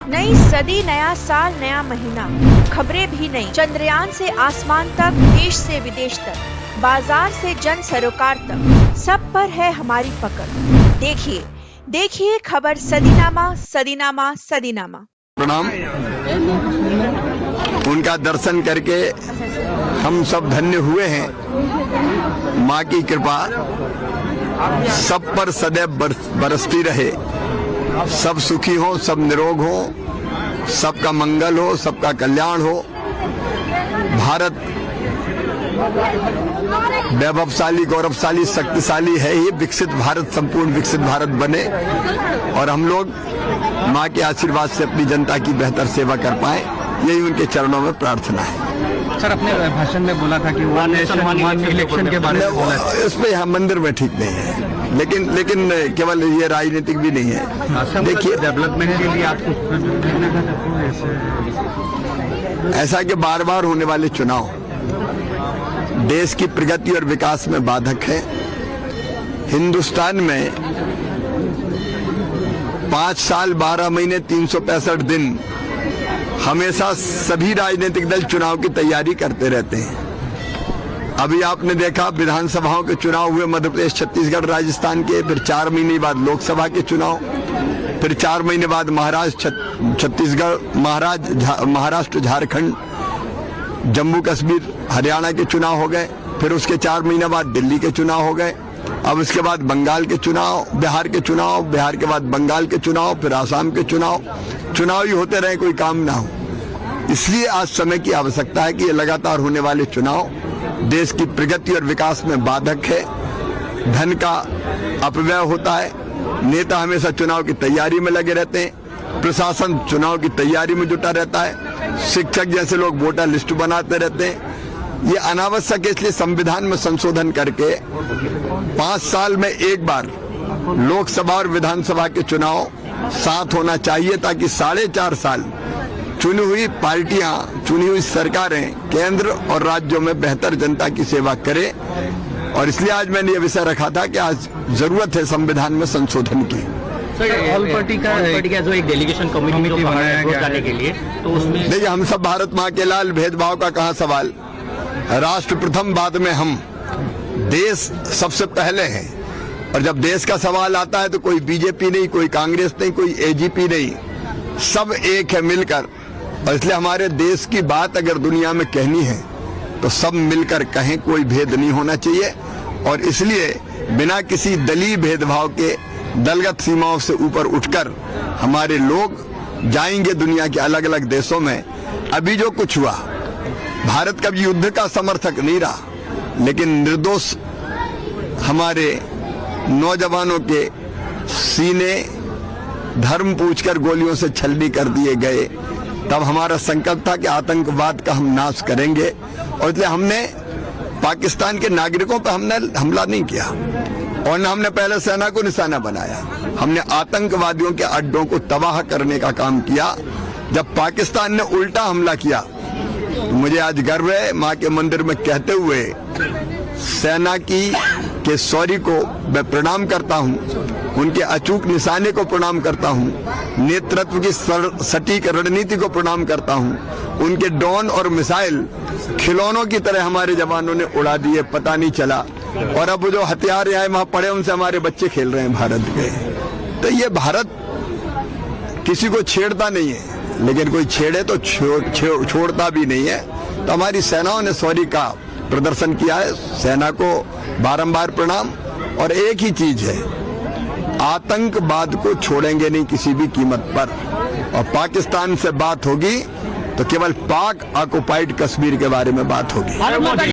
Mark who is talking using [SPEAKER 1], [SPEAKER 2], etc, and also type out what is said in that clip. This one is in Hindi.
[SPEAKER 1] नई सदी, नया साल, नया महीना, खबरें भी नई। चंद्रयान से आसमान तक, देश से विदेश तक, बाजार से जन सरोकार तक, सब पर है हमारी पकड़। देखिए देखिए खबर सदीनामा सदीनामा सदीनामा।
[SPEAKER 2] प्रणाम। उनका दर्शन करके हम सब धन्य हुए हैं। माँ की कृपा सब पर सदैव बरसती रहे, सब सुखी हो, सब निरोग हो, सबका मंगल हो, सबका कल्याण हो। भारत वैभवशाली, गौरवशाली, शक्तिशाली है ही। विकसित भारत, संपूर्ण विकसित भारत बने और हम लोग माँ के आशीर्वाद से अपनी जनता की बेहतर सेवा कर पाए, यही उनके चरणों में प्रार्थना है।
[SPEAKER 3] सर, अपने भाषण में बोला था कि इलेक्शन के बारे में बोला,
[SPEAKER 2] इसमें यहाँ मंदिर में ठीक नहीं है, लेकिन केवल ये राजनीतिक भी नहीं है। देखिए,
[SPEAKER 3] डेवलपमेंट के लिए आपको
[SPEAKER 2] ऐसा कि बार बार होने वाले चुनाव देश की प्रगति और विकास में बाधक है। हिंदुस्तान में 5 साल 12 महीने 365 दिन हमेशा सभी राजनीतिक दल चुनाव की तैयारी करते रहते हैं। अभी आपने देखा विधानसभाओं के चुनाव हुए, मध्य प्रदेश, छत्तीसगढ़, राजस्थान के, फिर 4 महीने बाद लोकसभा के चुनाव, फिर 4 महीने बाद छत्तीसगढ़, महाराष्ट्र, झारखंड, जम्मू कश्मीर, हरियाणा के चुनाव हो गए, फिर उसके 4 महीने बाद दिल्ली के चुनाव हो गए, अब उसके बाद बंगाल के चुनाव, बिहार के चुनाव, बिहार के बाद बंगाल के चुनाव, फिर आसाम के चुनाव ही होते रहे, कोई काम ना हो। इसलिए आज समय की आवश्यकता है कि ये लगातार होने वाले चुनाव देश की प्रगति और विकास में बाधक है। धन का अपव्यय होता है, नेता हमेशा चुनाव की तैयारी में लगे रहते हैं, प्रशासन चुनाव की तैयारी में जुटा रहता है, शिक्षक जैसे लोग वोटर लिस्ट बनाते रहते हैं। ये अनावश्यक है। इसलिए संविधान में संशोधन करके 5 साल में एक बार लोकसभा और विधानसभा के चुनाव साथ होना चाहिए, ताकि 4.5 साल चुनी हुई पार्टियां, चुनी हुई सरकारें केंद्र और राज्यों में बेहतर जनता की सेवा करें। और इसलिए आज मैंने ये विषय रखा था कि आज जरूरत है संविधान में संशोधन की।
[SPEAKER 3] ऑल पार्टी का जो एक डेलीगेशन कमेटी बनाया गया जाने के लिए, तो उसमें
[SPEAKER 2] देखिए, हम सब भारत माँ के लाल, भेदभाव का कहाँ सवाल। राष्ट्र प्रथम, बाद में हम। देश सबसे पहले है। और जब देश का सवाल आता है तो कोई बीजेपी नहीं, कोई कांग्रेस नहीं, कोई एजीपी नहीं, सब एक है मिलकर। और इसलिए हमारे देश की बात अगर दुनिया में कहनी है तो सब मिलकर कहें, कोई भेद नहीं होना चाहिए। और इसलिए बिना किसी दलीय भेदभाव के दलगत सीमाओं से ऊपर उठकर हमारे लोग जाएंगे दुनिया के अलग अलग देशों में। अभी जो कुछ हुआ, भारत कभी युद्ध का समर्थक नहीं रहा, लेकिन निर्दोष हमारे नौजवानों के सीने धर्म पूछकर गोलियों से छलनी कर दिए गए। तब हमारा संकल्प था कि आतंकवाद का हम नाश करेंगे, और इसलिए हमने पाकिस्तान के नागरिकों पर हमने हमला नहीं किया, और न हमने पहले सेना को निशाना बनाया। हमने आतंकवादियों के अड्डों को तबाह करने का काम किया। जब पाकिस्तान ने उल्टा हमला किया, तो मुझे आज गर्व है माँ के मंदिर में कहते हुए सेना के शौर्य को मैं प्रणाम करता हूँ, उनके अचूक निशाने को प्रणाम करता हूँ, नेतृत्व की सटीक रणनीति को प्रणाम करता हूँ। उनके ड्रोन और मिसाइल खिलौनों की तरह हमारे जवानों ने उड़ा दिए, पता नहीं चला। और अब जो हथियार यहाँ वहाँ पड़े, उनसे हमारे बच्चे खेल रहे हैं भारत के। तो ये भारत किसी को छेड़ता नहीं है, लेकिन कोई छेड़े तो छोड़ता भी नहीं है। तो हमारी सेनाओं ने शौर्य का प्रदर्शन किया है। सेना को बारंबार प्रणाम। और एक ही चीज है, आतंकवाद को छोड़ेंगे नहीं किसी भी कीमत पर। और पाकिस्तान से बात होगी तो केवल पाक ऑक्युपाइड कश्मीर के बारे में बात होगी।